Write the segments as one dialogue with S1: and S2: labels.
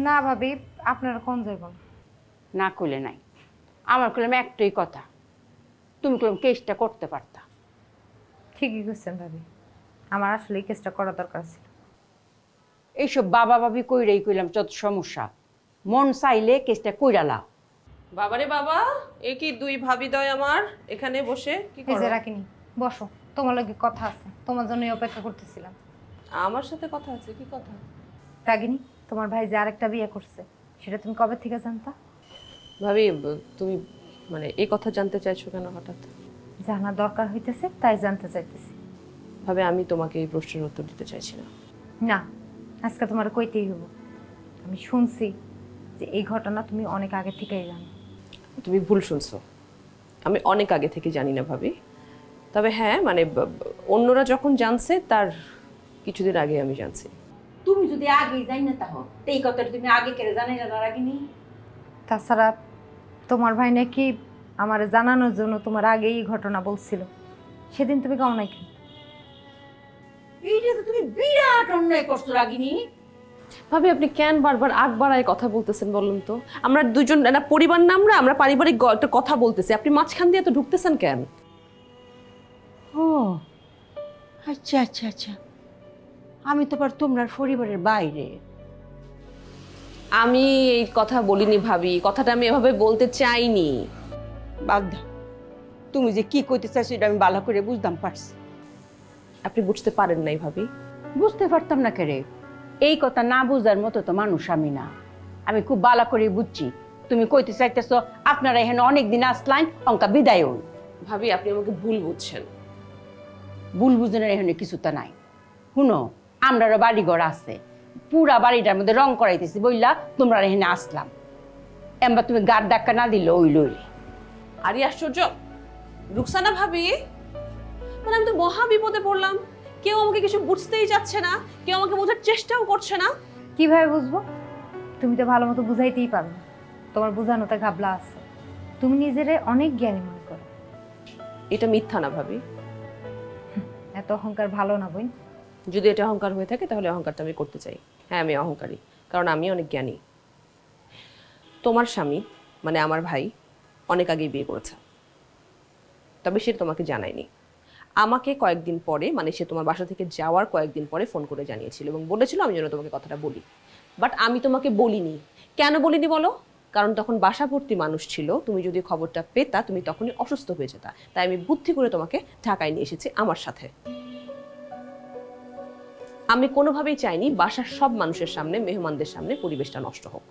S1: না ভাবি, আপনারা কোন যাইব
S2: না কইলে নাই, আমার কইলাম একটাই কথা, তুমি কইলাম কেসটা করতে পারতা।
S1: ঠিকই করছেন ভাবি, আমার আসলে এই কেসটা করা দরকার ছিল।
S2: এইসব বাবা বাবি কইরাই কইলাম যত সমস্যা, মন চাইলে কেসটা কইরা লাও।
S3: বাবারে বাবা, এ কি দুই ভাবিদয় আমার এখানে বসে কি
S1: এই
S3: করো?
S1: যে রাখিনি, বসো, তোমার লগে কথা আছে, তোমার জন্যই অপেক্ষা করতেছিলাম।
S3: আমার সাথে কথা আছে? কি কথা?
S1: রাগিনী, তোমার ভাই যে আরেকটা বিয়ে করছে, সেটা তুমি কবে থেকে জানতা?
S3: ভাবি, তুমি মানে এই কথা জানতে চাইছো কেন হঠাৎ?
S1: জানা দরকার হইতেছে, তাই জানতে চাইতেছি।
S3: ভাবে আমি তোমাকে এই প্রশ্নের উত্তর দিতে চাইছি না।
S1: না, আজকে তোমার কইতেই হবো। আমি শুনছি যে এই ঘটনা তুমি অনেক আগে থেকেই জানো।
S3: তুমি ভুল শুনছো, আমি অনেক আগে থেকে জানি না ভাবি। তবে হ্যাঁ, মানে অন্যরা যখন জানছে তার কিছুদিন আগে আমি জানছি।
S2: তুমি যদি আগেই যাই না তাহো, এই কথাটা তুমি আগে কেড়ে জানাই না রাগিনী?
S1: তাছাড়া তোমার ভাই নাকি আমার জানানোর জন্য তোমার আগে এই ঘটনা বলছিল, সেদিন তুমি কম নাকি?
S2: এইটা তো তুমি বিরাট অন্যায় করছো রাগিনী।
S3: ভাবি, আপনি কেন বারবার আগ বাড়ায় কথা বলতেছেন বলুন তো? আমরা দুজন না পরিবার না, আমরা পারিবারিক একটা কথা বলতেছি, আপনি মাঝখান দিয়ে তো ঢুকতেছেন কেন?
S2: ও আচ্ছা আচ্ছা আচ্ছা, আমি তো তোমরা পরিবারের বাইরে।
S3: আমি এই কথা বলিনি ভাবি, কথাটা আমি এভাবে বলতে চাইনি।
S2: বাদ দাও, তুমি যে কি কইতে চাইছো এটা আমি ভালো করে বুঝতাম পারছি।
S3: আপনি বুঝতে পারেন নাই ভাবি?
S2: বুঝতে পারতাম না কেরে, এই কথা না বুঝার মতো তো মানুষ আমি না। আমি খুব ভালো করে বুঝছি তুমি কইতে চাইতেছো আপনারা এখানে অনেকদিন আসলাম, অঙ্কা বিদায় হন।
S3: ভাবি, আপনি আমাকে ভুল বুঝছেন।
S2: ভুল বুঝনের এখানে কিছুটা নাই। শুনো, আমরারও বাড়িঘর আছে, পুরা বাড়িটার মধ্যে রং করাইতেছি বইলা তোমরা এখানে আসলাম। এবার তুমি গাড় ধাক্কা না দিলে ওই লইলে।
S3: আরে আশ্চর্য রুকসানা ভাবি, মানে আমি তো মহা বিপদে পড়লাম। কেউ আমাকে কিছু বুঝতেই যাচ্ছে না, কেউ আমাকে বোঝার চেষ্টাও করছে না।
S1: কিভাবে বুঝবো? তুমি তো ভালো মতো বুঝাইতেই পারো না, তোমার বোঝানোতে ঘাবলা আছে। তুমি নিজেরে অনেক জ্ঞানী মনে করো।
S3: এটা মিথ্যা না ভাবি।
S1: এত অহংকার ভালো না বোন।
S3: যদি এটা অহংকার হয়ে থাকে তাহলে অহংকারটা আমি করতে চাই। হ্যাঁ, আমি অহংকারী, কারণ আমি অনেক জ্ঞানী। তোমার স্বামী মানে আমার ভাই অনেক আগেই বিয়ে করেছে, তবে সে তোমাকে জানায়নি। আমাকে কয়েকদিন পরে, মানে সে তোমার বাসা থেকে যাওয়ার কয়েকদিন পরে ফোন করে জানিয়েছিল এবং বলেছিল আমি যেন তোমাকে কথাটা বলি। বাট আমি তোমাকে বলিনি। কেন বলিনি বলো? কারণ তখন বাসা ভর্তি মানুষ ছিল, তুমি যদি খবরটা পেতা তুমি তখনই অসুস্থ হয়ে যেতা। তাই আমি বুদ্ধি করে তোমাকে ঢাকায় নিয়ে এসেছি আমার সাথে। আমি কোনোভাবেই চাইনি বাসার সব মানুষের সামনে, মেহমানদের সামনে পরিবেশটা নষ্ট হোক।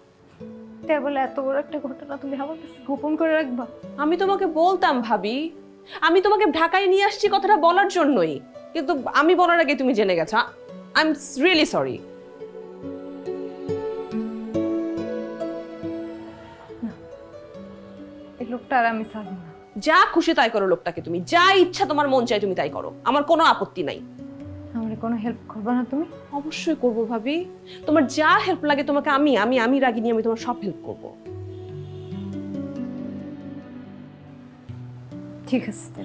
S1: তাই বলে এত বড় একটা ঘটনা তুমি আমার কাছে গোপন করে রাখবা?
S3: আমি তোমাকে বলতাম ভাবি, আমি তোমাকে ঢাকায় নিয়ে আসছি কথাটা বলার জন্যই, কিন্তু আমি বলার আগে তুমি জেনে গেছো। I am really sorry.
S1: এই লোকটা আর আমি ছাড়বো না।
S3: যা খুশি তাই করো লোকটাকে, তুমি যা ইচ্ছা তোমার মন চাই তুমি তাই করো, আমার কোনো আপত্তি নাই।
S1: আমার কোনো হেল্প করবে না তুমি?
S3: অবশ্যই করবো ভাবি, তোমার যা হেল্প লাগে তোমাকে আমি আমি আমি রাগিনি, আমি তোমার সব হেল্প করবো।
S1: ঠিক আছে।